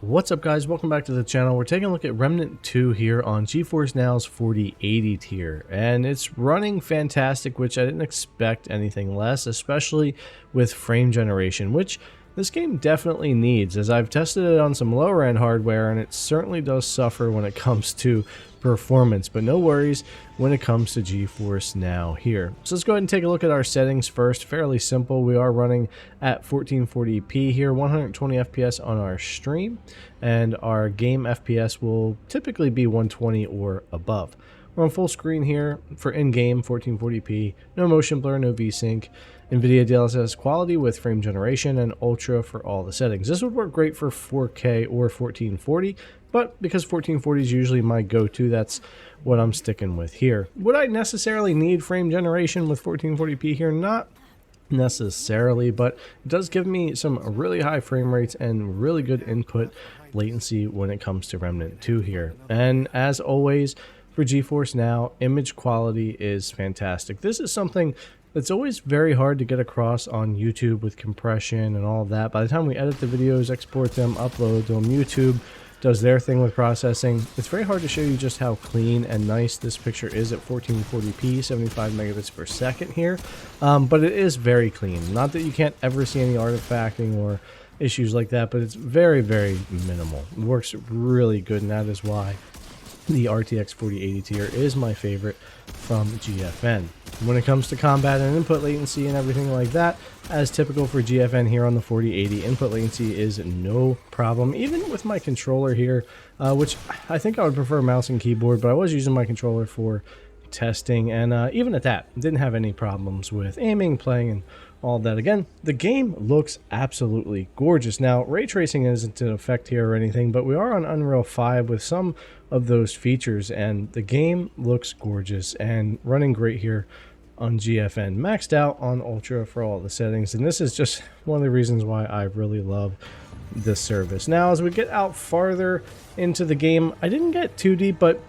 What's up guys, welcome back to the channel. We're taking a look at Remnant 2 here on GeForce Now's 4080 tier, and it's running fantastic, which I didn't expect anything less, especially with frame generation, which this game definitely needs, as I've tested it on some lower end hardware and it certainly does suffer when it comes to performance, but no worries when it comes to GeForce Now here. So let's go ahead and take a look at our settings first. Fairly simple. We are running at 1440p here, 120 FPS on our stream, and our game FPS will typically be 120 or above. We're on full screen here for in-game 1440p, no motion blur, no VSync, Nvidia DLSS quality with frame generation, and ultra for all the settings. This would work great for 4K or 1440, but because 1440 is usually my go-to, that's what I'm sticking with here. Would I necessarily need frame generation with 1440p here? Not necessarily, but it does give me some really high frame rates and really good input latency when it comes to Remnant 2 here. And as always, for GeForce Now, image quality is fantastic. This is something that's always very hard to get across on YouTube with compression and all of that. By the time we edit the videos, export them, upload them, YouTube does their thing with processing. It's very hard to show you just how clean and nice this picture is at 1440p, 75 megabits per second here. But it is very clean. Not that you can't ever see any artifacting or issues like that, but it's very, very minimal. It works really good, and that is why the RTX 4080 tier is my favorite from GFN. When it comes to combat and input latency and everything like that, as typical for GFN here on the 4080, input latency is no problem, even with my controller here, which I think I would prefer mouse and keyboard, but I was using my controller for testing, and even at that, didn't have any problems with aiming, playing, and all that. Again, the game looks absolutely gorgeous. Now, ray tracing isn't in effect here or anything, but we are on Unreal 5 with some of those features, and the game looks gorgeous and running great here on GFN. Maxed out on Ultra for all the settings, and this is just one of the reasons why I really love this service. Now, as we get out farther into the game, I didn't get too deep, but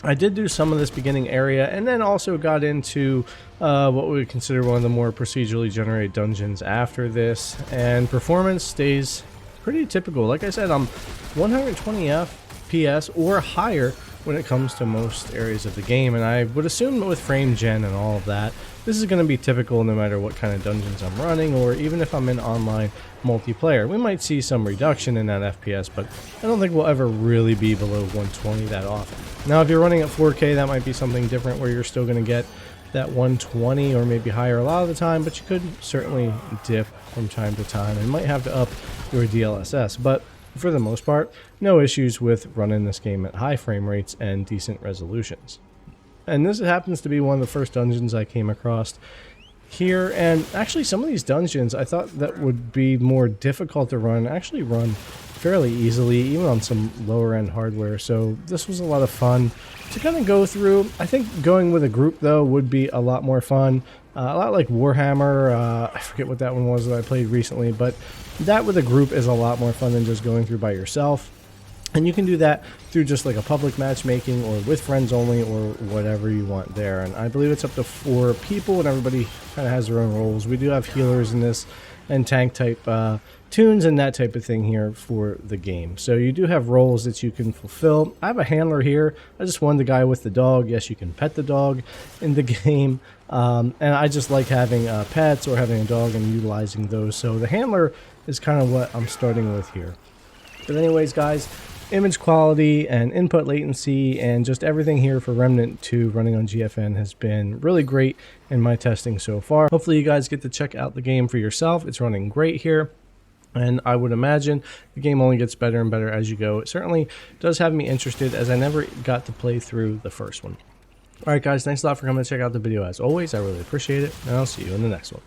I did do some of this beginning area, and then also got into what we would consider one of the more procedurally generated dungeons after this, and performance stays pretty typical. Like I said, I'm 120 FPS or higher when it comes to most areas of the game, and I would assume with frame gen and all of that, this is going to be typical no matter what kind of dungeons I'm running, or even if I'm in online multiplayer. We might see some reduction in that FPS, but I don't think we'll ever really be below 120 that often. Now, if you're running at 4K, that might be something different where you're still going to get that 120 or maybe higher a lot of the time, but you could certainly dip from time to time and might have to up your DLSS. But for the most part, no issues with running this game at high frame rates and decent resolutions. And this happens to be one of the first dungeons I came across here, and actually some of these dungeons I thought that would be more difficult to run actually run fairly easily, even on some lower end hardware. So this was a lot of fun to kind of go through. I think going with a group though would be a lot more fun, a lot like Warhammer. I forget what that one was that I played recently, but that with a group is a lot more fun than just going through by yourself. And you can do that through just like a public matchmaking or with friends only or whatever you want there. And I believe it's up to 4 people, and everybody kind of has their own roles. We do have healers in this and tank type tunes and that type of thing here for the game. So you do have roles that you can fulfill. I have a handler here. I just won the guy with the dog. Yes, you can pet the dog in the game. And I just like having pets or having a dog and utilizing those. So the handler is kind of what I'm starting with here. But anyways, guys, image quality and input latency and just everything here for Remnant 2 running on GFN has been really great in my testing so far. Hopefully you guys get to check out the game for yourself. It's running great here, and I would imagine the game only gets better and better as you go. It certainly does have me interested, as I never got to play through the first one. Alright guys, thanks a lot for coming to check out the video as always. I really appreciate it, and I'll see you in the next one.